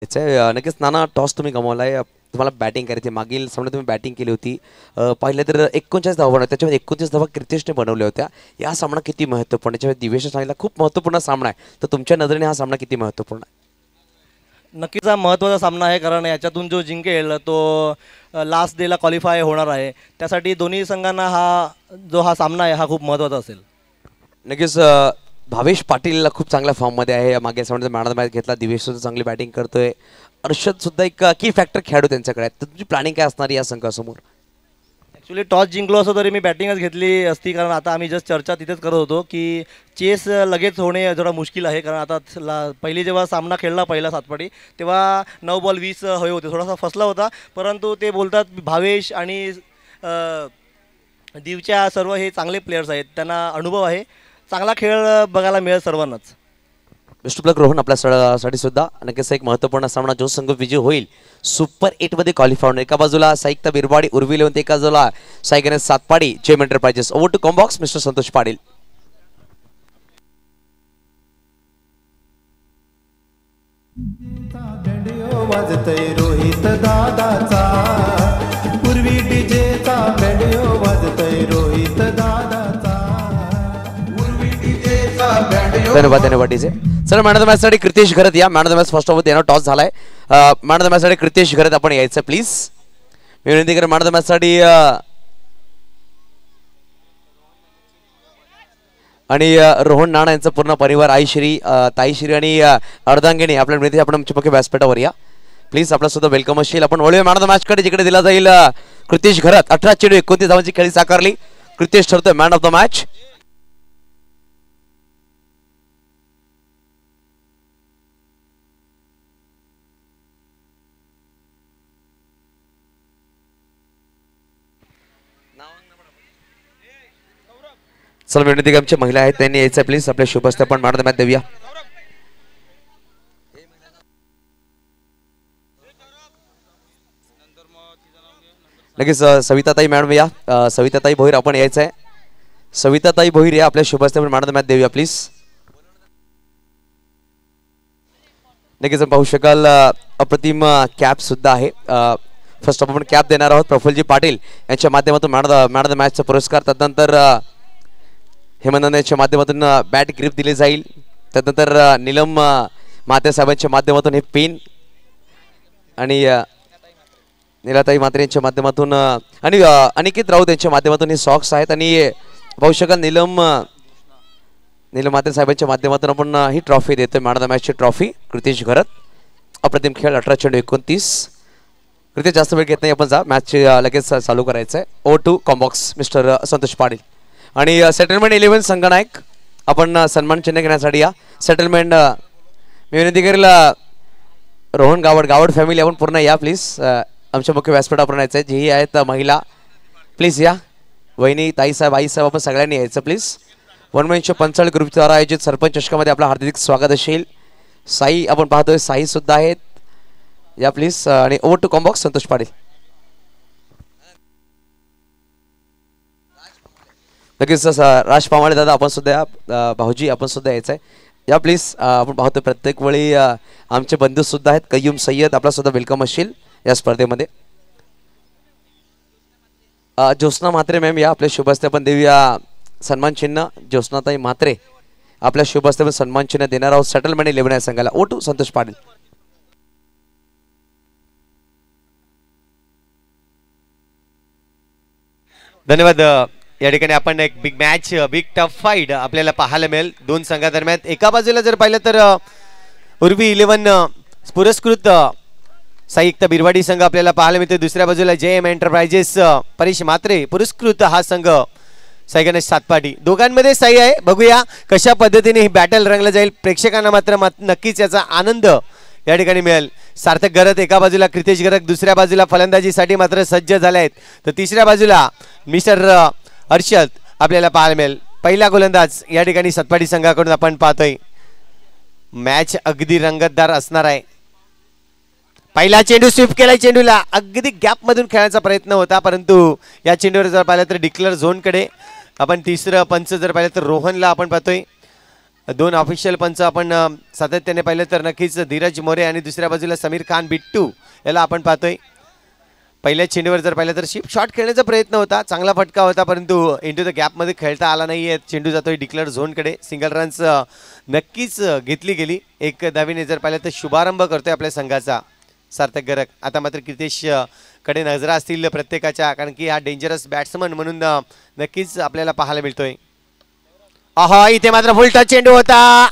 नक्कीच नाना टॉस तुम्ही गमावलाय. तुम्हाला बॅटिंग करायची मागील सामन्यात तुम्ही बॅटिंग केली होती. पाहिलं तर 39 धावा बनवल्या त्याच्यामध्ये 29 धावा क्रितेशने बनवल्या होत्या. या सामना किती महत्त्वपूर्ण याच्यामध्ये दिवेशने सांगितला खूप महत्त्वपूर्ण सामना आहे. तर तुमच्या नजरेने हा सामना किती महत्त्वपूर्ण आहे? नक्कीच हा महत्त्वाचा सामना आहे कारण याच्यातून जो जिंकेल तो लास्ट डेला क्वालिफाय होणार आहे. त्यासाठी दोन्ही संघांना हा सामना आहे हा खूप महत्त्वाचा असेल. नक्कीच भावेश पाटील खूप चांगल्या फॉर्ममध्ये आहे. मागे सामन्यात मॅन ऑफ द मॅच घेतला. दिवेश सुद्धा चांगली बॅटिंग करतोय. अर्षद सुद्धा एक की फॅक्टर खेळाडू त्यांच्याकडे आहे. तर तुमची प्लॅनिंग काय असणार या संघासमोर? ॲक्च्युली टॉस जिंकलो असं तरी मी बॅटिंगच घेतली असती कारण आता आम्ही जस्ट चर्चा तिथेच करत होतो की चेस लगेच होणे जरा मुश्किल आहे कारण आता पहिली जेव्हा सामना खेळला पहिला सातपाडी तेव्हा 9 बॉल 20 हवे होते. थोडासा फसला होता परंतु ते बोलतात भावेश आणि दीवच्या सर्व हे चांगले प्लेयर्स आहेत. त्यांना अनुभव आहे. चांगला खेळ बघायला मिळेल सर्वांनाच. बेस्ट ऑफ लक रोहन आपल्या साठी सुद्धा. नक्कीच एक महत्त्वपूर्ण सामना जो संघ विजय होईल सुपर 8 मध्ये क्वालिफाय होणार. एका बाजूला साईकता बिरवाडी उर्वी इलेव्हन, एका बाजूला Sai Ganesh Satpadi gem enterprises. Over to कॉम्बॉक्स मिस्टर संतोष पाटील. रोहित दादाचा पूर्वी डीजेचा बँडिओ वाजतय रोहित दादाचा पूर्वी डीजेचा बँडिओ. धन्यवाद धन्यवाद डीजे. चला मॅन ऑफ द मॅच साठी कृतेश घरत या. Man of the match first of देणार टॉस झालाय. मॅन ऑफ द मॅच साठी कृतेश घरत आपण यायचं प्लीज. मी विनंती करेन मॅन ऑफ द मॅच साठी आणि रोहन नाना यांचा पूर्ण परिवार आईश्री ताईश्री आणि अर्धांगिनी आपल्या विनंती आपण आमच्या पक्के व्यासपीठावर या प्लीज. आपला सुद्धा वेलकम असेल. आपण वळूया मॅन ऑफ द मॅच कडे जिकडे दिला जाईल कृतेश घरत. 18 चेंडू 29 धावांची खेळी साकारली. कृतेश ठरतोय मॅन ऑफ द मॅच. चला विनंती आमच्या महिला आहेत त्यांनी यायचं प्लीज. आपल्या शुभ हस्ते आपण मॅन ऑफ द मॅच देऊया. लगेच सविताताई मॅडम या. सविताताई भोईर आपण यायचं आहे. सविताताई भोईर या. आपल्या शुभ हस्ते आपण मॅन ऑफ द मॅच देऊया प्लीज. लगेच पाहू शकाल अप्रतिम कॅप सुद्धा आहे. फर्स्ट ऑफ आपण कॅप देणार आहोत प्रफुल्लजी पाटील यांच्या माध्यमातून मॅन ऑफ द मॅचचा पुरस्कार. त्यानंतर हेमंत यांच्या माध्यमातून बॅट ग्रिप दिली जाईल. त्यानंतर नीलम माते साहेबांच्या माध्यमातून हे पेन आणि नीलाताई मात्रे यांच्या माध्यमातून आणि अनिकेत राऊत यांच्या माध्यमातून हे सॉक्स आहेत. आणि पाहू शकाल नीलम माते साहेबांच्या माध्यमातून आपण ही ट्रॉफी देतोय. मॅन ऑफ द मॅचची ट्रॉफी कृतेश घरत. अप्रतिम खेळ 18 चेंडू 29. कृतेश जास्त वेळ घेत नाही. आपण जा मॅच लगेच चालू करायचं आहे. ओव्हर टू कॉम्बॉक्स मिस्टर संतोष पाटील. आणि सेटलमेंट 11 संघनायक आपण सन्मान चिन्ह घेण्यासाठी या. सेटलमेंट मी विनंती करेल रोहन गावड फॅमिली आपण पूर्ण या प्लीज. आमच्या मुख्य व्यासपीठावर यायचं आहे. जेही आहेत महिला प्लीज या. वहिनी ताईसाहेब आईसाहेब आपण सगळ्यांनी यायचं प्लीज. 1-पंचाळी ग्रुपद्वारा आयोजित सरपंच चषकामध्ये आपलं हार्दिक स्वागत असेल. साई आपण पाहतोय साई सुद्धा आहेत या प्लीज. आणि ओव्हर टू कॉम्बॉक्स संतोष पाटील. नक्कीच राज पामाळे दादा आपण सुद्धा या. भाऊजी आपण सुद्धा यायचं आहे या प्लीज. आपण पाहतोय प्रत्येक वेळी आमचे बंधू सुद्धा आहेत. कय्यूम सय्यद आपला सुद्धा वेलकम असेल या स्पर्धेमध्ये. ज्योत्स्ना म्हात्रे मॅम या. आपल्या शुभ हस्ते आपण देऊया सन्मान चिन्ह. ज्योत्स्नाताई म्हात्रे आपल्या शुभ हस्ते आपण सन्मान चिन्ह देणार आहोत. सेटलमेंट 11 या संघाला. ओ टू संतोष पाटील. धन्यवाद. या ठिकाणी आपण एक big match big tough fight आपल्याला पाहायला मिळेल दोन संघादरम्यान. एका बाजूला जर पाहिलं तर उर्वी 11 पुरस्कृत साईकता बिरवाडी संघ आपल्याला पाहायला मिळतो. दुसऱ्या बाजूला जेएम एंटरप्राइजेस परेश म्हात्रे पुरस्कृत हा संघ साई गणेश सातपाटी. दोघांमध्ये साई आहे. बघूया कशा पद्धतीने ही बॅटल रंगलं जाईल. प्रेक्षकांना मात्र नक्कीच याचा आनंद या ठिकाणी मिळेल. सार्थक गरत एका बाजूला, क्रितेश गरत दुसऱ्या बाजूला फलंदाजीसाठी मात्र सज्ज झाले आहेत. तर तिसऱ्या बाजूला मिस्टर अर्षद आपल्याला पाहायला मिळेल. पहिला गोलंदाज या ठिकाणी सातपाटी संघाकडून आपण पाहतोय. मॅच अगदी रंगतदार असणार आहे. पहिला चेंडू स्वीप केलाय. चेंडूला अगदी गॅप मधून खेळण्याचा प्रयत्न होता परंतु या चेंडूवर जर पाहिलं तर डिक्लेअर झोन कडे आपण तिसरं पंच जर पाहिलं तर रोहनला आपण पाहतोय. दोन ऑफिशियल पंच आपण सातत्याने पाहिलं तर नक्कीच धीरज मोरे आणि दुसऱ्या बाजूला समीर खान बिट्टू याला आपण पाहतोय. पहिल्या चेंडूवर जर पाहिलं तर शिप शॉट खेळण्याचा प्रयत्न होता, चांगला फटका होता, परंतु इंटू द गॅपमध्ये खेळता आला नाहीये. चेंडू जातोय डिक्लेअर झोनकडे. सिंगल रन्स नक्कीच घेतली गेली. एक धावीने जर पाहिलं तर शुभारंभ करतोय आपल्या संघाचा सार्थक गरग. आता मात्र क्रितेश कडे नजरा असतील प्रत्येकाच्या, कारण की हा डेंजरस बॅट्समन म्हणून नक्कीच आपल्याला पाहायला मिळतोय. आहा, इथे मात्र फुलटॉस चेंडू होता,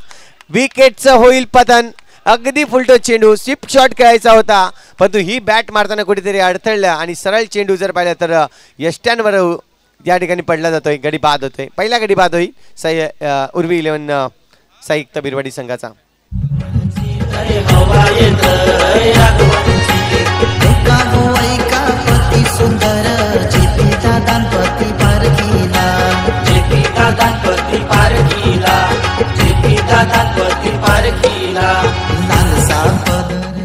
विकेटचं होईल पतन. अगदी फुलटॉस चेंडू, स्विप शॉट खेळायचा होता, परंतु ही बॅट मारताना कुठेतरी अडथळल्या आणि सरळ चेंडू जर पाहिला तर यष्ट्यांवर या ठिकाणी पडला जातोय. गडी बाद होतोय. पहिला गडी बाद होईल उर्वी 11 सायुक्त बिरवाडी संघाचा.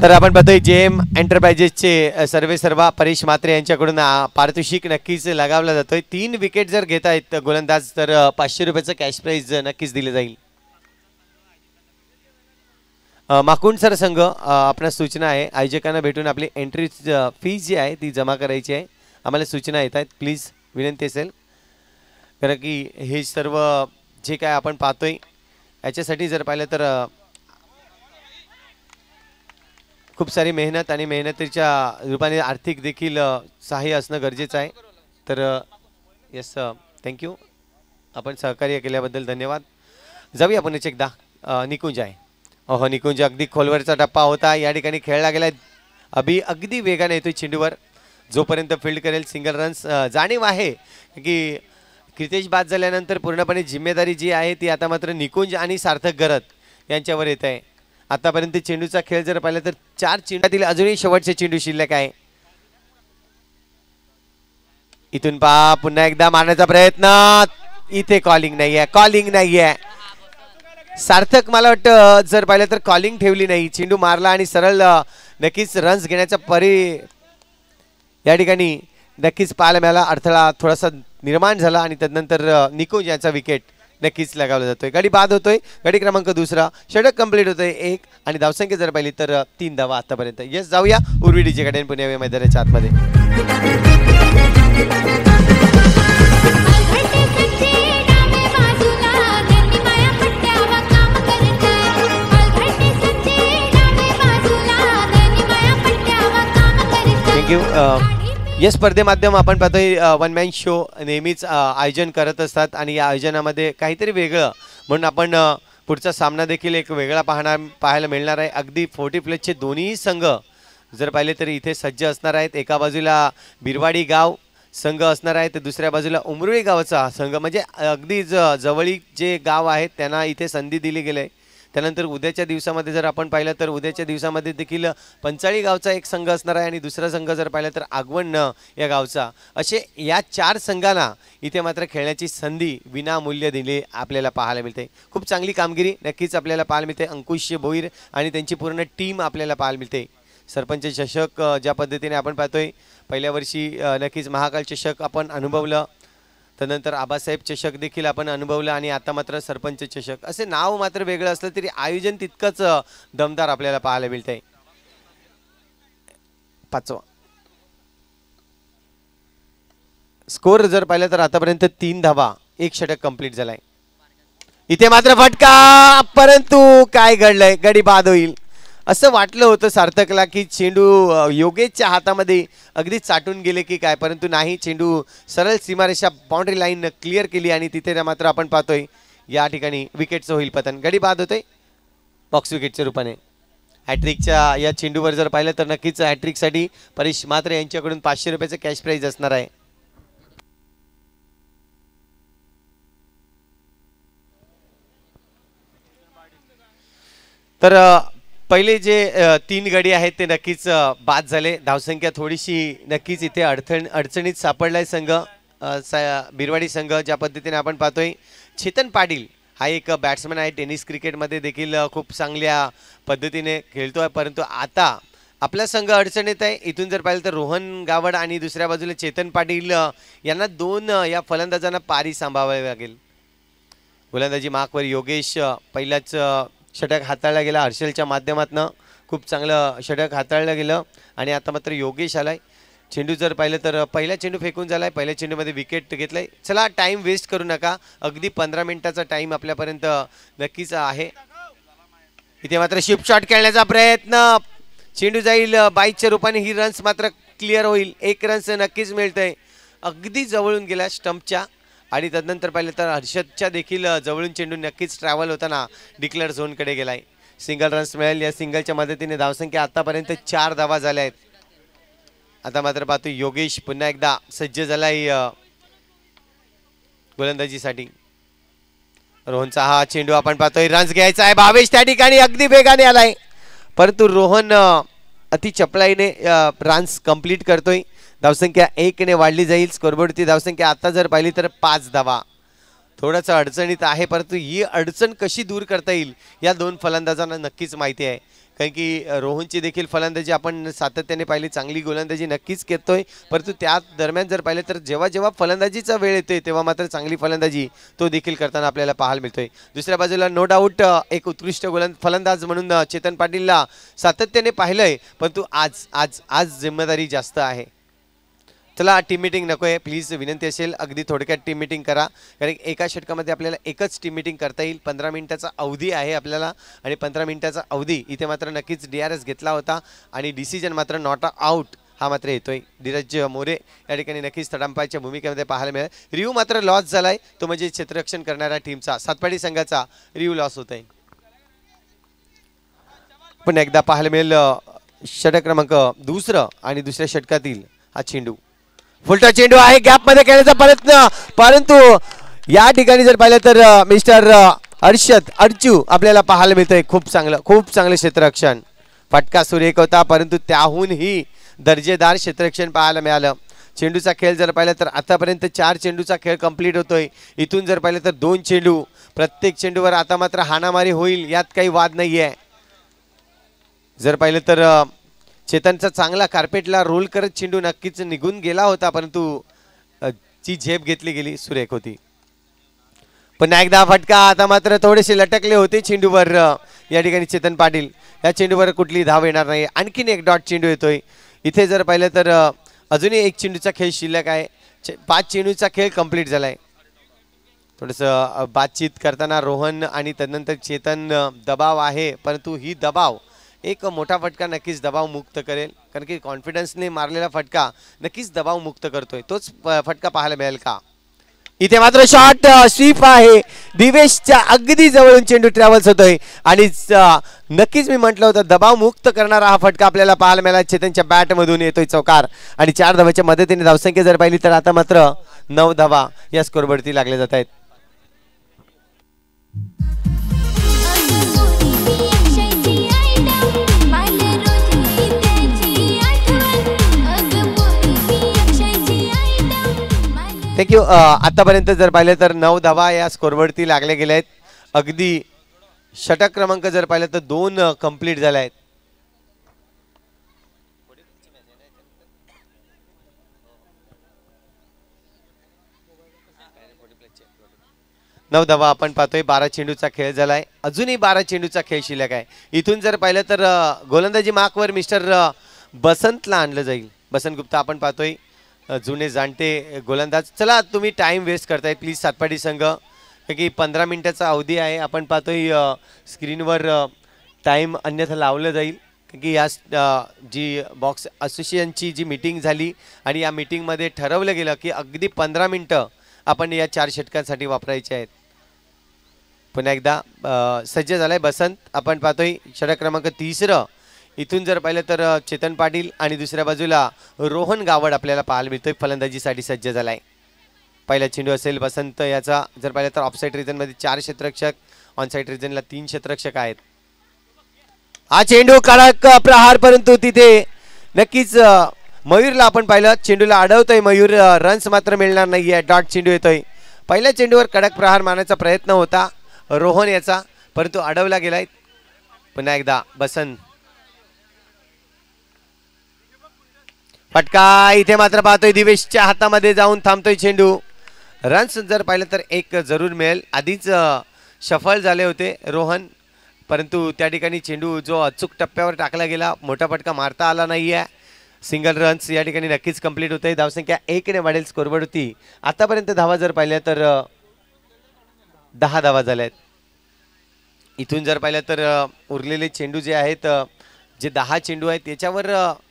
तर आपण पाहतोय जेएम एंटरप्राइजेसचे सर्वे सर्वा परेश म्हात्रे यांच्याकडून पारितोषिक नक्कीच लगावला जातोय. 3 विकेट जर घेत आहेत गोलंदाज तर 500 रुपयाचं कॅश प्राइज नक्कीच दिलं जाईल. माकुंड सर संघ, आपणास सूचना आहे, आयोजकांना भेटून आपली एंट्री फीज जी आहे ती जमा करायची आहे. आम्हाला सूचना येत आहेत, प्लीज विनंती असेल, कारण की हे सर्व जे काय आपण पाहतोय याच्यासाठी जर पाहिलं तर खूप सारी मेहनत आणि मेहनतीच्या रूपाने आर्थिक देखील सहाय्य असणं गरजेचं आहे. तर येस, थँक्यू, आपण सहकार्य केल्याबद्दल धन्यवाद. जाऊया आपण एकदा निकुंज आहे. हो, निकुंज अगदी खोलवरचा टप्पा होता, या ठिकाणी खेळला गेलाय. अगदी वेगाने येतोय चेंडूवर, जोपर्यंत फील्ड करेल सिंगल रन्स. जाणीव आहे की क्रितेश बाद झाल्यानंतर पूर्णपणे जिम्मेदारी जी आहे ती आता मात्र निकुंज आणि सार्थक गरग यांच्यावर येत आहे. आतापर्यंत चेंडूचा खेळ जर पाहिला तर 4 चेंडूतील अजूनही शेवटचे चेंडू शिल्लक आहे. इथून पुन्हा एकदा मारण्याचा प्रयत्न, इथे कॉलिंग नाहीये. सार्थक मला वाटतं जर पाहिलं तर कॉलिंग ठेवली नाही, चेंडू मारला आणि सरळ नक्कीच रन्स घेण्याचा या ठिकाणी नक्कीच पाहायला मिळाला. अडथळा थोडासा निर्माण झाला आणि त्यानंतर निकुंज यांचा विकेट नक्कीच लगावला जातोय. गडी बाद होतोय. गडी क्रमांक 2, षटक कंप्लीट होतोय 1 आणि धावसंख्या जर पाहिली तर 3 धावा आतापर्यंत. येस, जाऊया उर्वी डीजे गार्डन पुणे मैदानाच्या आतमध्ये. थँक्यू. या स्पर्धेमाध्यम आपण पाहतोय वन मॅन शो नेहमीच आयोजन करत असतात आणि या आयोजनामध्ये काहीतरी वेगळं म्हणून आपण पुढचा सामना देखील एक वेगळा पाहायला मिळणार आहे. अगदी 40+ दोन्ही संघ जर पाहिले तरी इथे सज्ज असणार आहेत. एका बाजूला बिरवाडी गाव संघ असणार आहे तर दुसऱ्या बाजूला उमरुळी गावाचा संघ, म्हणजे अगदी जवळीक जे गाव आहेत त्यांना इथे संधी दिली गेली. त्यानंतर उद्याच्या दिवसामध्ये जर आपण पाहिलं तर उद्याच्या दिवसामध्ये देखील पंचाळी गावचा एक संघ असणार आहे आणि दुसरा संघ जर पाहिलं तर आगवण या गावचा. असे या 4 संघांना इथे मात्र खेळण्याची संधी विनामूल्य दिली आपल्याला पाहायला मिळते. खूप चांगली कामगिरी नक्कीच आपल्याला पाहायला मिळते. अंकुश भोईर आणि त्यांची पूर्ण टीम आपल्याला पाहायला मिळते. सरपंच चषक ज्या पद्धतीने आपण पाहतोय, पहिल्या वर्षी नक्कीच महाकाल चषक आपण अनुभवलं, त्यानंतर आबासाहेब चषक देखील आपण अनुभवलं आणि आता मात्र सरपंच चषक. असे नाव मात्र वेगळं असलं तरी आयोजन तितकंच दमदार आपल्याला पाहायला मिळतंय. 5वा स्कोर जर पाहिलं तर आतापर्यंत 3 धावा, 1 षटक कंप्लीट झालाय. इथे मात्र फटका, परंतु काय घडलंय, गडी बाद होईल असं वाटलं होतं सार्थकला की चेंडू योगेशच्या हातामध्ये अगदी चाटून गेले की काय, परंतु नाही. चेंडू सरळ सीमारेषा बाउंड्री लाईन क्लिअर केली आणि तिथे मात्र आपण पाहतोय या ठिकाणी विकेटचं होईल पतन. गडी बाद होतोय बॉक्स विकेटच्या रूपाने. हॅट्रिकच्या या चेंडूवर जर पाहिलं तर नक्कीच हॅट्रिकसाठी परेश म्हात्रे यांच्याकडून 500 रुपयाचं कॅश प्राइज असणार आहे. तर पहिले जे 3 गडी आहेत ते नक्कीच बाद झाले. धावसंख्या थोडीशी नक्कीच इथे अडचणीत सापडलाय संघ बिरवाडी संघ. ज्या पद्धतीने आपण पाहतोय चेतन पाटील हा एक बॅट्समन आहे, टेनिस क्रिकेटमध्ये देखील खूप चांगल्या पद्धतीने खेळतोय, परंतु आता आपला संघ अडचणीत आहे. इथून जर पाहिलं तर रोहन गावड आणि दुसऱ्या बाजूला चेतन पाटील यांना 2 या फलंदाजांना पारी सांभाळावी लागेल. गोलंदाजी मार्कवर योगेश पहिलाच षटक हाताळला गेला हर्षलच्या माध्यमातून, खूप चांगलं षटक हाताळलं गेलं. आणि आता मात्र योगेश आलाय. चेंडू जर पाहिलं तर पहिला चेंडू फेकून झालाय, पहिल्या चेंडूमध्ये विकेट घेतलाय. चला टाइम वेस्ट करू नका, अगदी 15 मिनिटाचा टाइम आपल्यापर्यंत नक्कीच आहे. इथे मात्र शिप शॉट खेळण्याचा प्रयत्न, चेंडू जाईल बाईकच्या रूपाने, ही रन्स मात्र क्लिअर होईल. 1 रन्स नक्कीच मिळतंय, अगदी जवळून गेला स्टंपच्या. आणि तदनंतर पाहिलं तर हर्षदच्या देखील जवळून चेंडू नक्कीच ट्रॅव्हल होताना डिक्लेअर झोनकडे गेलाय. सिंगल रन्स मिळेल, या सिंगलच्या मदतीने धावसंख्या आतापर्यंत 4 धावा झाल्या आहेत. आता मात्र पाहतो योगेश पुन्हा एकदा सज्ज झालाय गोलंदाजीसाठी. रोहनचा हा चेंडू आपण पाहतोय, रन्स घ्यायचा आहे. भावेश त्या ठिकाणी अगदी वेगाने आलाय, परंतु रोहन अति चपळाईने रन्स कंप्लीट करतोय. धावसंख्या 1 ने वाढली जाईल. स्कोरबोर्डची धावसंख्या आता जर पाहिली तर 5 धावा. थोडंसं अडचणीत आहे, परंतु ही अडचण कशी दूर करता येईल या 2 फलंदाजांना नक्कीच माहिती आहे. कारण की रोहनची देखील फलंदाजी आपण सातत्याने पाहिली, चांगली गोलंदाजी नक्कीच करतोय. परंतु त्या दरम्यान जर पाहिलं तर जेव्हा जेव्हा फलंदाजीचा वेळ येतोय तेव्हा मात्र चांगली फलंदाजी तो देखील करताना आपल्याला पाहायला मिळतोय. दुसऱ्या बाजूला नो डाऊट एक उत्कृष्ट फलंदाज म्हणून चेतन पाटीलला सातत्याने पाहिलंय, परंतु आज जिम्मेदारी जास्त आहे. चला टीम मीटिंग नको आहे प्लीज, विनंती असेल अगदी थोडक्यात टीम मीटिंग करा, कारण एका षटकामध्ये आपल्याला एकच टीम मीटिंग करता येईल. 15 मिनिटाचा अवधी आहे आपल्याला, आणि 15 मिनिटाचा अवधी इथे मात्र नक्कीच DRS घेतला होता आणि डिसिजन मात्र नॉट आउट हा मात्र येतोय. धीरज मोरे या ठिकाणी नक्कीच तडांपायच्या भूमिकेमध्ये पाहायला मिळेल. रिव्ह्यू मात्र लॉस झालाय, तो म्हणजे क्षेत्ररक्षण करणाऱ्या टीमचा, सातपाडी संघाचा रिव्ह्यू लॉस होत आहे. पण एकदा पाहायला मिळेल षटक क्रमांक 2 आणि दुसऱ्या षटकातील हा चेंडू, फुलटा चेंडू आहे, गॅप मध्ये खेळण्याचा प्रयत्न, परंतु या ठिकाणी जर पाहिलं तर मिस्टर हर्षद अर्चू आपल्याला पाहायला मिळतंय. खूप चांगलं क्षेत्ररक्षण, फटका सुरेख होता, परंतु त्याहूनही दर्जेदार क्षेत्ररक्षण पाहायला मिळालं. चेंडूचा खेळ जर पाहिलं तर आतापर्यंत 4 चेंडूचा खेळ कंप्लीट होतोय. इथून जर पाहिलं तर 2 चेंडू, प्रत्येक चेंडूवर आता मात्र हाणामारी होईल, यात काही वाद नाहीये. जर पाहिलं तर चेतनचा चांगला कार्पेटला रोल करत चेंडू नक्कीच निघून गेला होता, परंतु ची झेप घेतली गेली, सुरेख होती. पुन्हा एकदा फटका, आता मात्र थोडेसे लटकले होते चेंडूवर या ठिकाणी चेतन पाटील. या चेंडूवर कुठली धाव येणार नाही. आणखीन एक डॉट चेंडू येतोय. इथे जर पाहिलं तर अजूनही 1 चेंडूचा खेळ शिल्लक आहे. 5 चेंडूचा खेळ कंप्लीट झालाय. थोडंसं बातचीत करताना रोहन आणि तदनंतर चेतन दबाव आहे, परंतु ही दबाव एक मोठा फटका नक्कीच दबाव मुक्त करेल, कारण की कॉन्फिडन्सने मारलेला फटका नक्कीच दबाव मुक्त करतोय. तोच फटका पाहायला मिळेल का? इथे मात्र शॉट स्वीप आहे, दिवेशच्या अगदी जवळून चेंडू ट्रॅव्हल्स होतोय आणि नक्कीच मी म्हटलं होतं दबाव मुक्त करणारा हा फटका आपल्याला पाहायला मिळाला. चेतनच्या बॅट मधून येतोय चौकार आणि 4 धावाच्या मदतीने धावसंख्या जर पाहिली तर आता मात्र 9 धावा या स्कोरवरती लागले जात आहेत. थँक्यू. आतापर्यंत जर पाहिलं तर 9 धावा या स्कोरवरती लागले गेले आहेत. अगदी षटक क्रमांक जर पाहिलं तर 2 कंप्लीट झाले आहेत. नऊ धावा आपण पाहतोय. 12 चेंडूचा खेळ झालाय, अजूनही 12 चेंडूचा खेळ शिल्लक आहे. इथून जर पाहिलं तर गोलंदाजी मार्कवर मिस्टर बसंतला आणलं जाईल. बसंत गुप्ता आपण पाहतोय, जुने जाणते गोलंदाज. चला तुम्ही टाइम वेस्ट करताय प्लीज सातपाडी संघ, की 15 मिनिटाचा अवधी आहे. आपण पाहतोय स्क्रीनवर टाइम अन्यथा लावलं जाईल, की या जी बॉक्स असोसिएशनची जी मीटिंग झाली आणि या मीटिंगमध्ये ठरवलं गेलं की अगदी 15 मिनिटं आपण या 4 षटकांसाठी वापरायचे आहेत. पुन्हा एकदा सज्ज झालाय बसंत. आपण पाहतोय षटक क्रमांक 3. इथून जर पाहिलं तर चेतन पाटील आणि दुसऱ्या बाजूला रोहन गावड आपल्याला पाहायला मिळतोय, फलंदाजीसाठी सज्ज झालाय. पहिला चेंडू असेल बसंत याचा. जर पाहिलं तर ऑफसाईड रिजनमध्ये 4 क्षेत्ररक्षक, ऑनसाईड रिजनला 3 क्षेत्ररक्षक आहेत. हा चेंडू कडक प्रहार, परंतु तिथे नक्कीच मयूरला आपण पाहिलं चेंडूला अडवतोय मयूर, रन्स मात्र मिळणार नाहीये. डॉट चेंडू येतोय. पहिल्या चेंडूवर कडक प्रहार मारण्याचा प्रयत्न होता रोहन याचा, परंतु अडवला गेलाय. पुन्हा एकदा बसंत. फटका इथे मात्र पाहतोय दिवेशच्या हातामध्ये जाऊन थांबतोय चेंडू रन्स जर पाहिलं तर एक जरूर मिळेल. आधीच सफल झाले होते रोहन, परंतु त्या ठिकाणी चेंडू जो अचूक टप्प्यावर टाकला गेला, मोठा फटका मारता आला नाही आहे. सिंगल रन्स या ठिकाणी नक्कीच कंप्लीट होते. धावसंख्या 1 ने वाढेल स्कोरबोर्ड होती. आतापर्यंत धावा जर पाहिल्या तर 10 धावा झाल्या आहेत. इथून जर पाहिलं तर उरलेले चेंडू जे आहेत, जे 10 चेंडू आहेत त्याच्यावर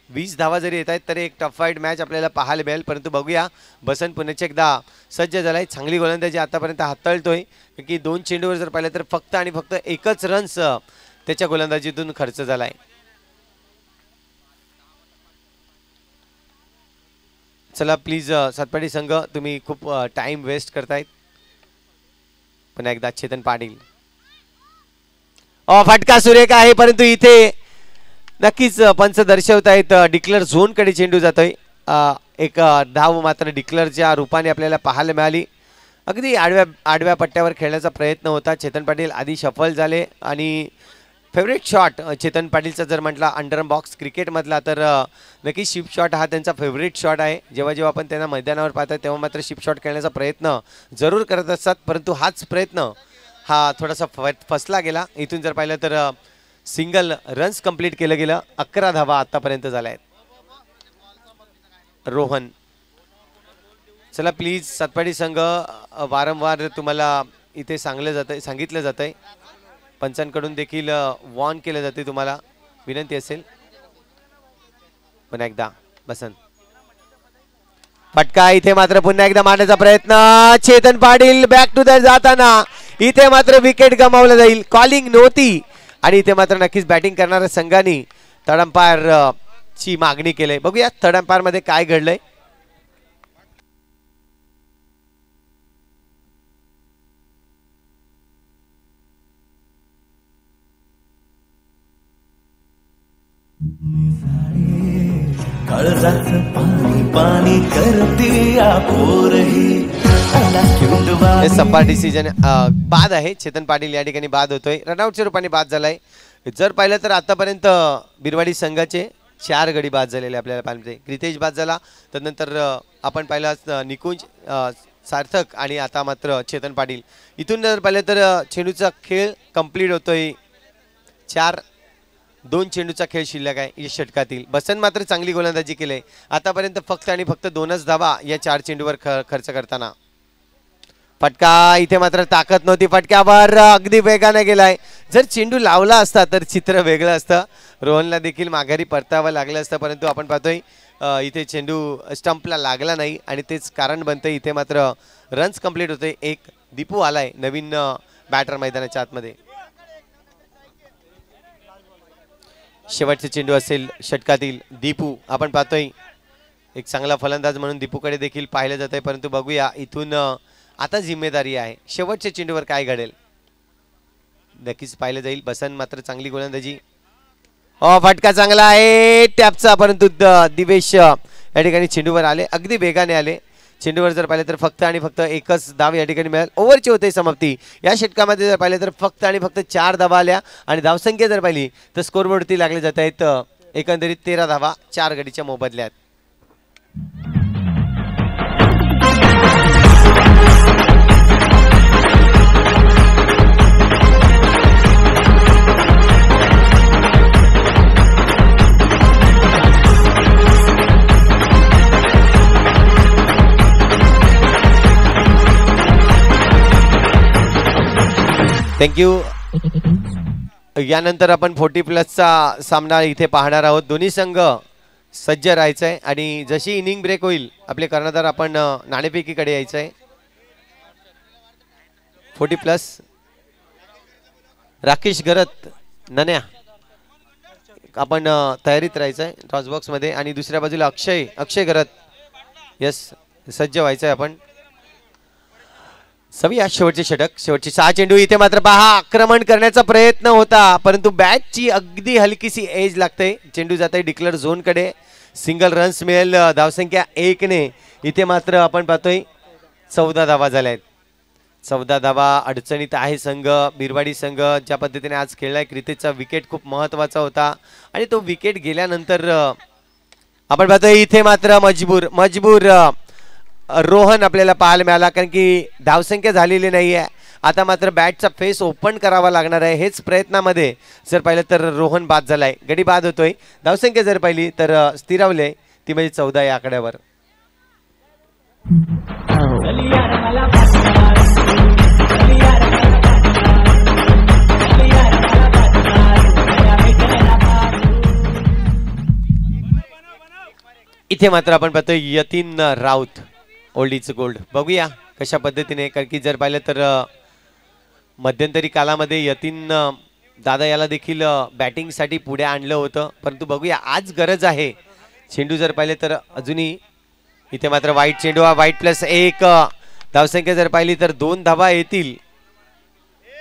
20 धावा जरी येत आहेत तर एक टफ फाईट मॅच आपल्याला पाहायला मिळेल. परंतु बघूया, बसंत पुण्याचे एकदा सज्ज झालाय. चांगली गोलंदाजी आतापर्यंत हाताळतोय, की 2 चेंडूवर जर पाहिलं तर फक्त आणि फक्त एकच रन्स त्याच्या गोलंदाजीतून खर्च झालाय. चला प्लीज सातपाडी संघ, तुम्ही खूप टाइम वेस्ट करतायत. पुन्हा एकदा चेतन पाटील. फटका सुरेख आहे, परंतु इथे नक्कीच पंच दर्शवत आहेत डिक्लेअर झोन कडे चेंडू जातोय. एक धाव मात्र डिक्लेअरच्या रूपाने आपल्याला पाहायला मिळाली. अगदी आडव्या पट्ट्यावर खेळण्याचा प्रयत्न होता. चेतन पाटील आधी सफल झाले आणि फेवरेट शॉट चेतन पाटीलचा जर म्हटला अंडर बॉक्स क्रिकेटमधला तर नक्की शिप शॉट हा त्यांचा फेवरेट शॉट आहे. जेव्हा जेव्हा आपण त्यांना मैदानावर पाहतात तेव्हा मात्र शिप शॉट खेळण्याचा प्रयत्न जरूर करत असतात, परंतु हाच प्रयत्न हा थोडासा फसला गेला. इथून जर पाहिलं तर सिंगल रन्स कंप्लीट केलं गेलं. 11 धावा आतापर्यंत झाल्या आहेत. रोहन. चला प्लीज सातपाडी संघ, वारंवार तुम्हाला इथे सांगितलं जातंय, पंचांकडून देखील वॉर्न केलं जाते, तुम्हाला विनंती असेल. पुन्हा एकदा बसंत. फटका इथे मात्र पुन्हा एकदा मारण्याचा प्रयत्न. Chetan Patil back to the जाताना इथे मात्र विकेट गमावलं जाईल. कॉलिंग नव्हती आणि इथे मात्र नक्कीच बॅटिंग करणाऱ्या संघाने थर्ड अंपायर ची मागणी केली. बघूया थर्ड अंपायर मध्ये काय घडलंय. पाणी करते संपा डिसिजन बाद आहे. चेतन पाटील या ठिकाणी बाद होतोय. रनआउटच्या रूपाने बाद झालाय. जर पाहिलं तर आतापर्यंत बिरवाडी संघाचे 4 गडी बाद झालेले आपल्याला पाहायला मिळते. क्रितेश बाद झाला, त्यानंतर आपण पाहिलं निकुंज, सार्थक आणि आता मात्र चेतन पाटील. इथून जर पाहिलं तर चेंडूचा खेळ कंप्लीट होतोय. 2 चेंडूचा खेळ शिल्लक आहे या षटकातील. बसंत मात्र चांगली गोलंदाजी केली आतापर्यंत, फक्त आणि फक्त 2च धावा या 4 चेंडूवर खर्च करताना. फटका इथे मात्र ताकद नव्हती. फटक्यावर अगदी वेगाने गेलाय. जर चेंडू लावला असता तर चित्र वेगळं असतं. रोहनला देखील माघारी परतावं लागलं असतं, परंतु आपण पाहतोय इथे चेंडू स्टंपला लागला नाही आणि तेच कारण बनतंय. इथे मात्र रन्स कंप्लीट होते. एक दीपू आलाय नवीन बॅटर मैदानाच्या आतमध्ये. शेवटचे चेंडू असेल षटकातील. दीपू आपण पाहतोय एक चांगला फलंदाज म्हणून दीपूकडे देखील पाहिलं जात आहे, परंतु बघूया इथून आता जिम्मेदारी आहे शेवटच्या चेंडूवर काय घडेल नक्कीच पाहिलं जाईल. बसंत मात्र चांगली गोलंदाजी. फटका चांगला आहे टॅपचा, परंतु दिवेश या ठिकाणी चेंडूवर आले, अगदी वेगाने आले. चेंडूवर जर पाहिले तर फक्त आणि फक्त एकच धाव या ठिकाणी मिळेल. ओव्हरची होते समाप्ती. या षटकामध्ये जर पाहिले तर फक्त आणि फक्त 4 धावा आल्या आणि धावसंख्या जर पाहिली तर स्कोरबोर्डवरती लागले जात आहेत एकंदरीत 13 धावा 4 गडीच्या मोबदल्यात. थँक्यू. यानंतर आपण 40+ सामना इथे पाहणार आहोत. दोन्ही संघ सज्ज राहायचं आहे आणि जशी इनिंग ब्रेक होईल आपले कर्णधार आपण नाणेफेकीकडे यायचं आहे. 40+ राकेश गरत नन्या आपण तयारीत राहायचं आहे टॉस बॉक्स मध्ये आणि दुसऱ्या बाजूला अक्षय गरत यस सज्ज व्हायचं आहे आपण. सवी शेवटचे षटक, शेवटचे 6 चेंडू. इथे मात्र पहा आक्रमण करण्याचा प्रयत्न होता, परंतु बॅटची अगदी हलकीशी एज लागते. चेंडू जात आहे डिक्लेअर झोन कडे. सिंगल रन्स मिळेल. धावसंख्या 1 ने. इथे मात्र आपण पाहतोय 14 धावा झाल्या आहेत. 14 धावा. अडचणीत आहे संघ बिरवाडी संघ. ज्या पद्धतीने आज खेळलाय क्रिकेटचा विकेट खूप महत्वाचा होता आणि तो विकेट गेल्यानंतर आपण पाहतोय इथे मात्र मजबूर रोहन आपल्याला पाहायला मिळाला, कारण की धावसंख्या झालेली नाही आहे. आता मात्र बॅटचा फेस ओपन करावा लागणार आहे. हेच प्रयत्नामध्ये जर पाहिलं तर रोहन बाद झालाय, गडी बाद होतोय. धावसंख्या जर पाहिली तर स्थिरावली ती म्हणजे 14 या आकड्यावर. इथे मात्र आपण पाहतोय Yatin Raut old is gold. बघूया कशा पद्धतीने, कारण की जर पाहिलं तर मध्यंतरी कालामध्ये यतीन दादा याला देखील बॅटिंगसाठी पुढे आणलं होतं, परंतु बघूया आज गरज आहे. चेंडू जर पाहिले तर अजूनही इथे मात्र वाईट चेंडू, हा वाईट +1. धावसंख्या जर पाहिली तर 2 धावा येतील.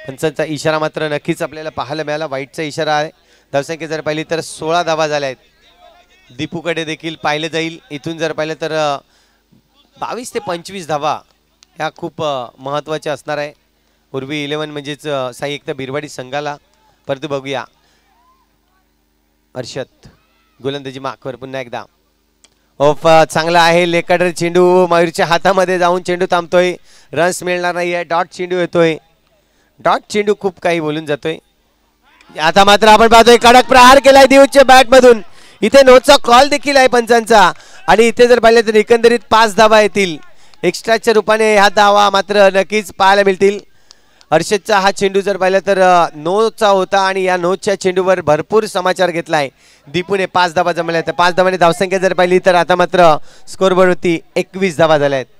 पंचांचा इशारा मात्र नक्कीच आपल्याला पाहायला मिळाला, वाईटचा इशारा आहे. धावसंख्या जर पाहिली तर 16 धावा झाल्या आहेत. दीपूकडे देखील पाहिलं जाईल. इथून जर पाहिलं तर 22 ते 25 धावा ह्या खूप महत्त्वाच्या असणार आहे उर्वी 11 म्हणजेच साई एकता बिरवाडी संघाला. परंतु बघूया अर्षद गोलंदाजी माखवर पुन्हा एकदा ऑफ चांगला आहे. लेकडर चेंडू मयूरच्या हातामध्ये जाऊन चेंडू थांबतोय, रन्स मिळणार नाहीये. डॉट चेंडू येतोय, डॉट चेंडू खूप काही बोलून जातोय. आता मात्र आपण पाहतोय कडक प्रहार केलाय दिवसच्या बॅट मधून. इथे नोचा कॉल देखील आहे पंचांचा, आणि इथे जर पाहिलं तर एकंदरीत 5 धावा येतील. एक्स्ट्राच्या रूपाने हा धावा मात्र नक्कीच पाहायला मिळतील. हर्षदचा हा चेंडू जर पाहिलं तर नोचा होता, आणि या नोच्या चेंडूवर भरपूर समाचार घेतलाय. दीपूने 5 धावा जमल्या आहेत. 5 धावांनी धावसंख्या जर पाहिली तर आता मात्र स्कोरबोर्डवरती 21 धावा झाल्या आहेत.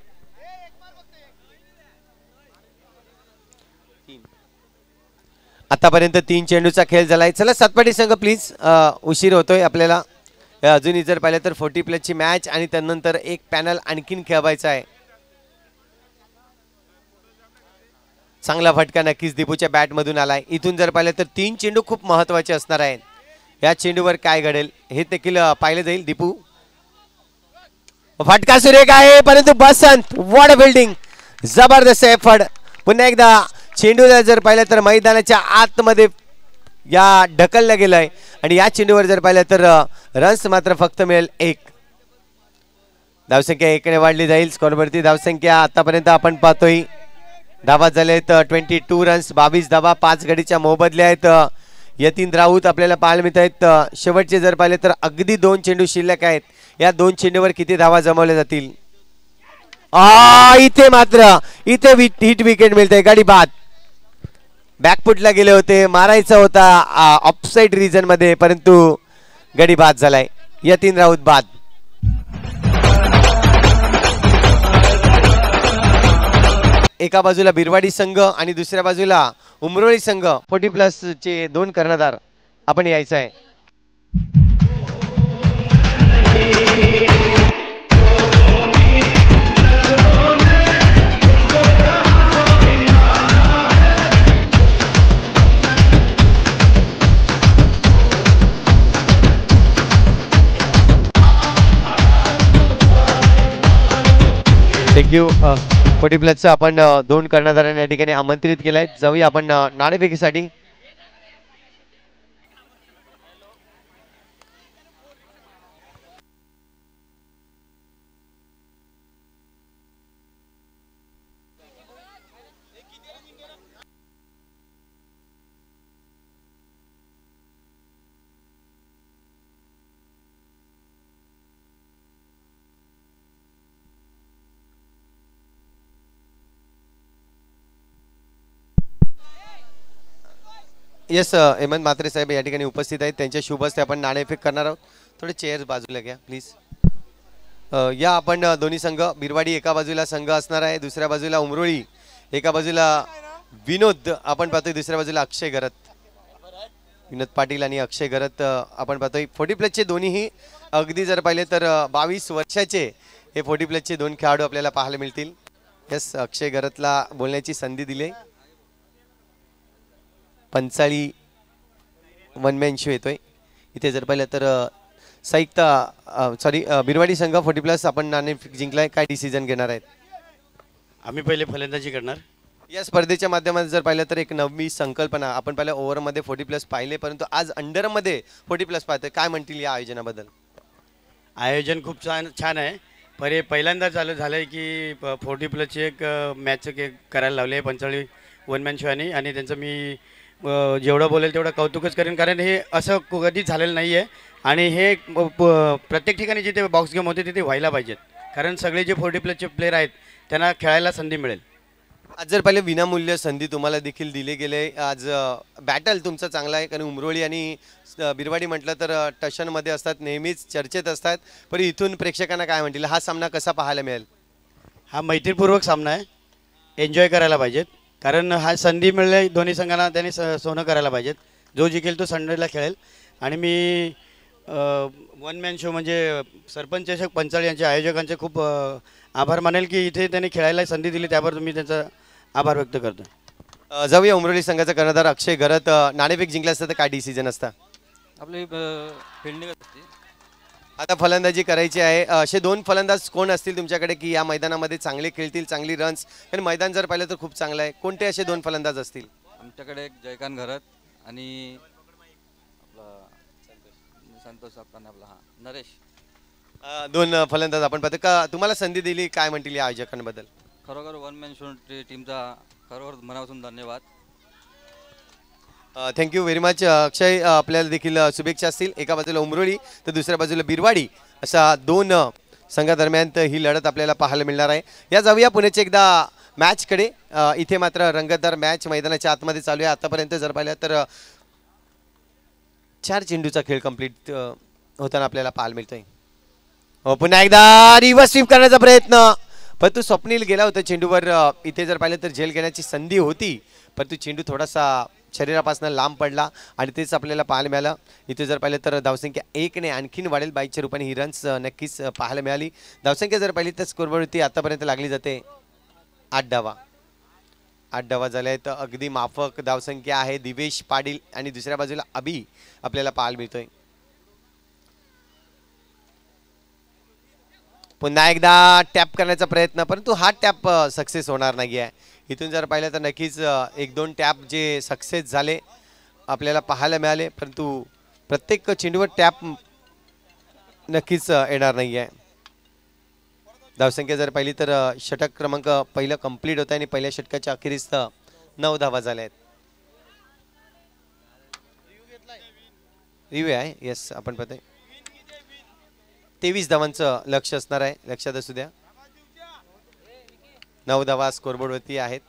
आतापर्यंत 3 चेंडूचा खेळ झालाय. चला सातपाटी संघ प्लीज, उशीर होतोय आपल्याला. अजूनही जर पाहिलं तर 40+ मॅच, आणि त्यानंतर एक पॅनल आणखीन खेळवायचा आहे. चांगला फटका नक्कीच दीपूच्या बॅट मधून आलाय. इथून जर पाहिलं तर 3 चेंडू खूप महत्वाचे असणार आहेत. या चेंडूवर काय घडेल हे देखील पाहिलं जाईल. दीपू फटका सुरेख आहे, परंतु बसंत वॉट बिल्डिंग, जबरदस्त एफर्ट. पुन्हा एकदा चेंडूला जर पाहिलं तर मैदानाच्या आतमध्ये या ढकलला गेलाय, आणि या चेंडूवर जर पाहिलं तर रन्स मात्र फक्त मिळेल 1. धावसंख्या 1 ने वाढली जाईल. स्कोरवरती धावसंख्या आतापर्यंत आपण पाहतोय धावा झाले आहेत 22 रन्स, 22 धावा, 5 गडीच्या मोबदल्या आहेत. यतीन राऊत आपल्याला पाहायला मिळत आहेत. शेवटचे जर पाहिले तर अगदी 2 चेंडू शिल्लक आहेत. या 2 चेंडूवर किती धावा जमवल्या जातील. इथे हिट विकेट मिळते. गाडी बाद, बॅकफुटला गेले होते, मारायचा होता ऑफसाइड रिजन मध्ये, परंतु गडी बाद झालाय. यतीन राऊत बाद. एका बाजूला बिरवाडी संघ आणि दुसऱ्या बाजूला उमरोळी संघ. 40+ चे 2 कर्णधार आपण यायचं आहे. थँक्यू. 40+ आपण 2 कर्णधारांना या ठिकाणी आमंत्रित केलंय. जाऊया आपण नाणेफेकीसाठी. येस, हेमंत म्हात्रे साहेब या ठिकाणी उपस्थित आहेत. त्यांच्या शुभ हस्ते आपण नाणेफेक करणार आहोत. थोडे चेअर्स बाजूला घ्या प्लीज. या आपण दोन्ही संघ, बिरवाडी एका बाजूला संघ असणार आहे, दुसऱ्या बाजूला उमरोळी, एका बाजूला विनोद आपण पाहतोय, दुसऱ्या बाजूला अक्षय घरत, विनोद पाटील आणि अक्षय घरत आपण पाहतोय. 40+ चे दोन्हीही अगदी जर पाहिले तर 22 वर्षाचे हे 40+ चे 2 खेळाडू आपल्याला पाहायला मिळतील. येस, अक्षय घरतला बोलण्याची संधी दिली. पंचाळी वनमॅन शो येतोय. इथे जर पाहिलं तर बिरवाडी संघ 40+ आपण नाणेफेक जिंकलाय. काय डिसिजन घेणार आहेत? आम्ही पहिले फलंदाजी करणार. या स्पर्धेच्या माध्यमातून जर पाहिलं तर एक नवी संकल्पना. आपण पहिल्या ओव्हरमध्ये 40+ पाहिले, परंतु आज अंडरमध्ये 40+ पाहतोय. काय म्हणतील या आयोजनाबद्दल? आयोजन खूप छान आहे, पहिल्यांदा झालं आहे की 40+ची एक मॅच करायला लावली आहे पंचाळी वन मॅन शोनी आणि त्यांचं मी जेवढं बोलेल तेवढं कौतुकच करेन कारण हे असं कधीच झालेलं नाही आहे आणि हे प्रत्येक ठिकाणी जिथे बॉक्स गेम होते तिथे व्हायला पाहिजेत कारण सगळे जे 40+चे प्लेयर आहेत त्यांना खेळायला संधी मिळेल. आज जर पहिले विनामूल्य संधी तुम्हाला देखील दिले गेले. आज बॅटल तुमचं चांगलं आहे कारण उमरोळी आणि बिरवाडी म्हटलं तर टशनमध्ये असतात, नेहमीच चर्चेत असतात. पण इथून प्रेक्षकांना काय म्हणतील, हा सामना कसा पाहायला मिळेल? हा मैत्रीपूर्वक सामना आहे, एन्जॉय करायला पाहिजेत कारण हा संधी मिळाली दोन्ही संघांना त्यांनी सोनं करायला पाहिजेत. जो जिंकेल तो संडेला खेळेल आणि मी वन मॅन शो म्हणजे सरपंच चषक पंचाळी यांच्या आयोजकांचे खूप आभार मानेल की इथे त्यांनी खेळायला संधी दिली त्याबद्दल मी त्यांचा आभार व्यक्त करतो. जाऊया उमरोळी संघाचा कर्णधार अक्षय घरत. नाणेफेक जिंकला असतं तर काय डिसिजन असता? आपली फिल्डिंग असते. आता फलंदाजी करायची आहे. असे दोन फलंदाज कोण असतील तुमच्याकडे की या मैदानामध्ये चांगले खेळतील, चांगली रन्स? कारण मैदान जर पाहिलं तर खूप चांगलं आहे. कोणते असे दोन फलंदाज असतील? आमच्याकडे एक जयकांत घरत आणि आपला संतोष आपला हा नरेश. दोन फलंदाज आपण पाहतो का. तुम्हाला संधी दिली, काय म्हणतील या आयोजकांबद्दल? खरोखर वन मॅन शो टीमचा खरोखर मनापासून धन्यवाद. थँक्यू व्हेरी मच अक्षय. आपल्याला देखील शुभेच्छा असतील. एका बाजूला उमरोळी तर दुसऱ्या बाजूला बिरवाडी अशा दोन संघादरम्यान ही लढत आपल्याला पाहायला मिळणार आहे. या जाऊया पुण्याच्या एकदा मॅचकडे. इथे मात्र रंगतदार मॅच मैदानाच्या आतमध्ये चालू आहे. आतापर्यंत जर पाहिलं तर 4 चेंडूचा खेळ कंप्लीट होताना आपल्याला पाहायला मिळतोय. पुन्हा एकदा रिव्हर्स स्वीप करण्याचा प्रयत्न, परंतु स्वप्नील गेला होता चेंडूवर. इथे जर पाहिलं तर झेल घेण्याची संधी होती परंतु चेंडू थोडासा शरीरापासून लांब पडला आणि तेच आपल्याला पाहायला मिळालं. इथे जर पाहिलं तर धावसंख्या 1ने आणखीन वाढेल. 22च्या रूपाने ही रन्स नक्कीच पाहायला मिळाली. धावसंख्या जर पाहिली तर स्कोरवरती आतापर्यंत लागली जाते 8 धावा. 8 धावा झाल्या आहेत. अगदी माफक धावसंख्या आहे. दिवेश पाटील आणि दुसऱ्या बाजूला अभि आपल्याला पाहायला मिळतोय. पुन्हा एकदा टॅप करण्याचा प्रयत्न परंतु हा टॅप सक्सेस होणार नाही आहे. इथून जर पाहिलं तर नक्कीच 1-2 टॅप जे सक्सेस झाले आपल्याला पाहायला मिळाले परंतु प्रत्येक चेंडूवर टॅप नक्कीच येणार नाही आहे. धावसंख्या जर पाहिली तर षटक क्रमांक पहिलं कंप्लीट होत आहे आणि पहिल्या षटकाच्या अखेरीस 9 धावा झाल्या आहेत. रिव्ह्यू आहे. येस आपण पाहतोय 23 धावांचं लक्ष असणार आहे. लक्षात असू द्या. 9 धावा स्कोरबोर्डवरती आहेत.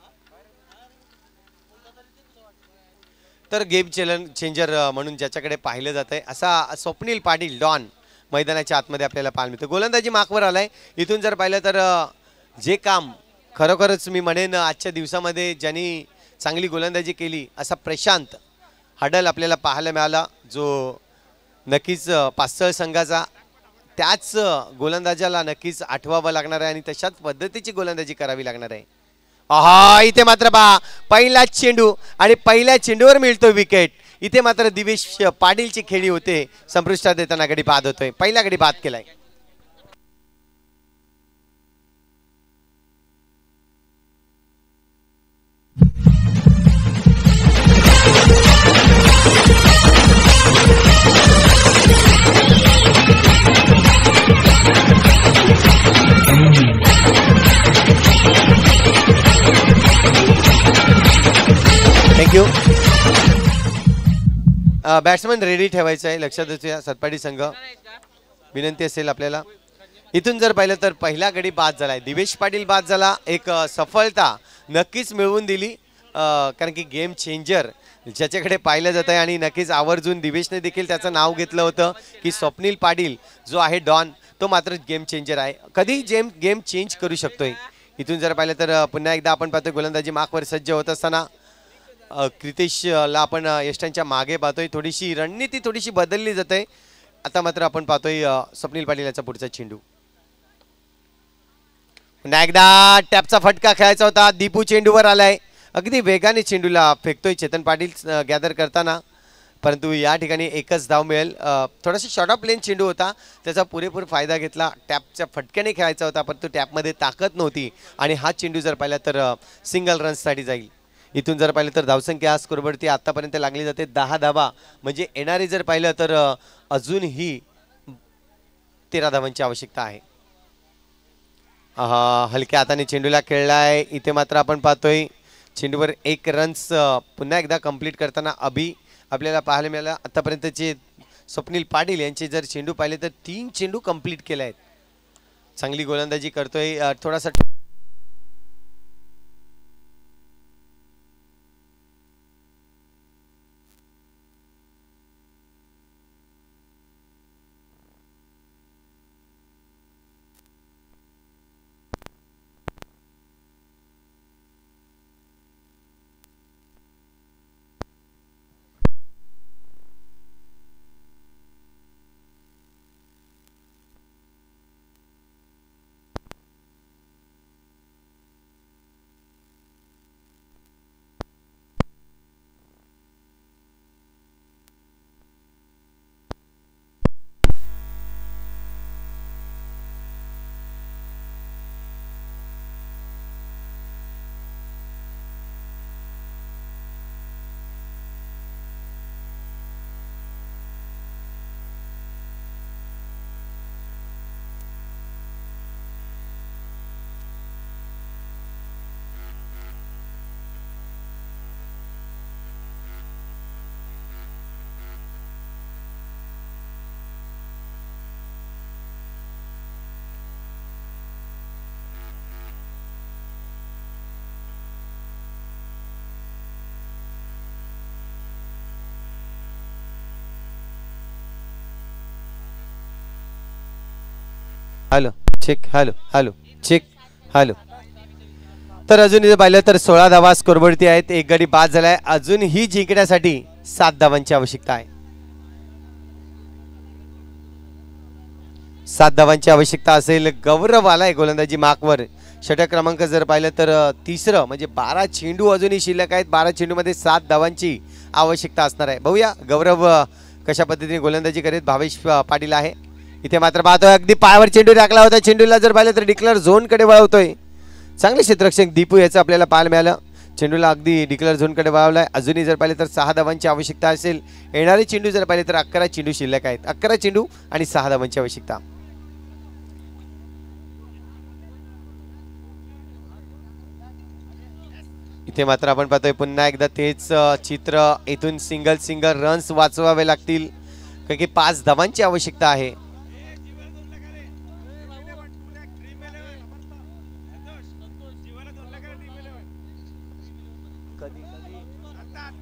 तर गेम चेंजर म्हणून ज्याच्याकडे पाहिलं जात आहे असा स्वप्नील पाटील डॉन मैदानाच्या आतमध्ये आपल्याला पाहायला मिळतं. गोलंदाजी मार्कवर आलाय. इथून जर पाहिलं तर जे काम खरोखरच मी म्हणेन आजच्या दिवसामध्ये ज्यांनी चांगली गोलंदाजी केली असा प्रशांत हडल आपल्याला पाहायला मिळाला जो नक्कीच पाचळ संघाचा त्याच गोलंदाजाला नक्कीच आठवावं लागणार आहे आणि तशाच पद्धतीची गोलंदाजी करावी लागणार आहे. आहा इथे मात्र पहिला चेंडू आणि पहिल्या चेंडूवर मिळतो विकेट. इथे मात्र दिवेश पाटीलची खेळी होते संपुष्टात येताना गडी बाद होतोय. पहिला गडी बाद केलाय. थँक्यू. बॅट्समन रेडी ठेवायचं आहे. लक्षात असू सतपाटी संघ विनंती असेल आपल्याला. इथून जर पाहिलं तर पहिला गडी बाद झालाय. दिवेश पाटील बाद झाला. एक सफलता नक्कीच मिळवून दिली कारण की गेम चेंजर ज्याच्याकडे पाहिलं जात आहे आणि नक्कीच आवर्जून दिवेशने देखील त्याचं नाव घेतलं होतं की स्वप्नील पाटील जो आहे डॉन तो मात्र गेम चेंजर आहे. कधी गेम चेंज करू शकतोय. इथून जर पाहिलं तर पुन्हा एकदा आपण पाहतोय गोलंदाजी मार्कवर सज्ज होत असताना क्रितेशला आपण यष्टांच्या मागे पाहतोय. थोडीशी रणनीती थोडीशी बदलली जाते. आता मात्र आपण पाहतोय स्वप्नील पाटील याचा पुढचा चेंडू. पुन्हा एकदा टॅपचा फटका खेळायचा होता. दीपू चेंडूवर आलाय. अगदी वेगाने चेंडूला फेकतोय चेतन पाटील गॅदर करताना परंतु या ठिकाणी एकच धाव मिळेल. थोडासा शॉर्ट ऑफ प्लेन चेंडू होता त्याचा पुरेपूर फायदा घेतला. टॅपच्या फटक्याने खेळायचा होता परंतु टॅपमध्ये ताकद नव्हती आणि हा चेंडू जर पाहिला तर सिंगल रन्ससाठी जाईल. इथून जर पाहिलं तर धावसंख्या स्कोरवरती आतापर्यंत लागली जाते 10 धावा म्हणजे येणारी जर पाहिलं तर अजूनही 13 धावांची आवश्यकता आहे. हलक्या हाताने चेंडूला खेळलाय. इथे मात्र आपण पाहतोय चेंडूवर 1 रन्स पुन्हा एकदा कंप्लीट करताना अभि आपल्याला पाहायला मिळाला. आतापर्यंतचे स्वप्नील पाटील यांचे जर चेंडू पाहिले तर 3 चेंडू कंप्लीट केले आहेत. चांगली गोलंदाजी करतोय. थोडासा hello check hello hello check hello. तर अजून इथे पाहिलं तर 16 धावा स्कोरवरती आहेत. एक गडी बाद झालाय. अजूनही जिंकण्यासाठी 7 धावांची आवश्यकता आहे. 7 धावांची आवश्यकता असेल. गौरव आलाय गोलंदाजी मार्कवर. षटक क्रमांक जर पाहिलं तर 3रं म्हणजे 12 चेंडू अजूनही शिल्लक आहेत. 12 चेंडूमध्ये 7 धावांची आवश्यकता असणार आहे. बघूया गौरव कशा पद्धतीने गोलंदाजी करीत. भावेश पाटील आहे. इथे मात्र पाहतोय अगदी पायावर चेंडू टाकला होता. चेंडूला जर पाहिलं तर डिक्लेअर झोनकडे वळवतोय. चांगले क्षेत्ररक्षक दीपू याचं आपल्याला पाहायला मिळालं. चेंडूला अगदी डिक्लेअर झोनकडे वळवलाय. अजूनही जर पाहिलं तर 6 धावांची आवश्यकता असेल. येणारे चेंडू जर पाहिले तर 11 चेंडू शिल्लक आहेत. 11 चेंडू आणि 6 धावांची आवश्यकता. इथे मात्र आपण पाहतोय पुन्हा एकदा तेच चित्र. इथून सिंगल रन्स वाचवावे लागतील कारण की 5 धावांची आवश्यकता आहे.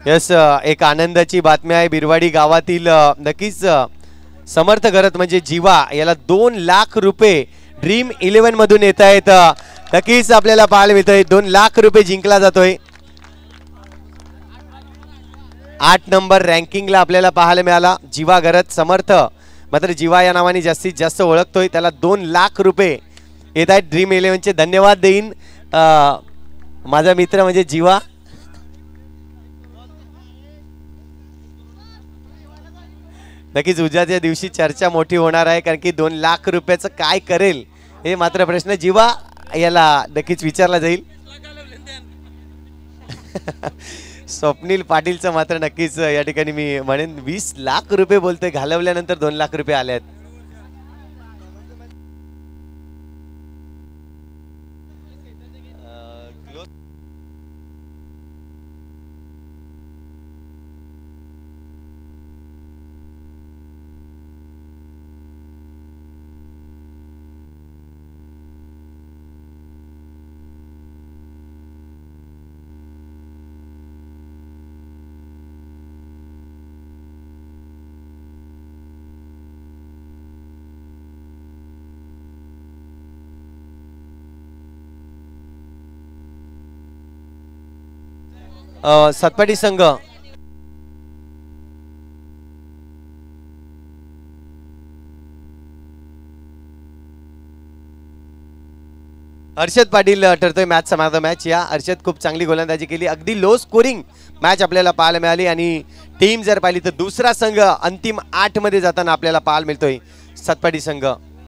यस, एक आनंदाची बातमी आहे. बिरवाडी गावातील नक्कीच समर्थ घरत म्हणजे जीवा याला 2 लाख रुपये ड्रीम 11 मधून येत आहेत. नक्कीच आपल्याला पाहायला मिळतोय 2 लाख रुपये जिंकला जातोय. 8 नंबर रँकिंगला आपल्याला पाहायला मिळाला जीवा घरत समर्थ. मात्र जीवा या नावाने जास्तीत जास्त ओळखतोय. त्याला 2 लाख रुपये येत आहेत ड्रीम 11चे. धन्यवाद देईन माझा मित्र म्हणजे जीवा. नक्कीच उद्याच्या दिवशी चर्चा मोठी होणार आहे कारण की 2 लाख रुपयाचं काय करेल हे मात्र प्रश्न जीवा याला नक्कीच विचारला जाईल. स्वप्नील पाटीलचं मात्र नक्कीच या ठिकाणी मी म्हणेन 20 लाख रुपये बोलतोय. घालवल्यानंतर 2 लाख रुपये आले आहेत. सातपाडी संघ अर्षद पाटील ठरतोय मॅच समाप्त. मॅच या अर्षद खूप चांगली गोलंदाजी केली. अगदी लो स्कोरिंग मॅच आपल्याला पाहायला मिळाली आणि टीम जर पाहिली तर दुसरा संघ अंतिम 8 मध्ये जाताना आपल्याला पाहायला मिळतोय सातपाडी संघ.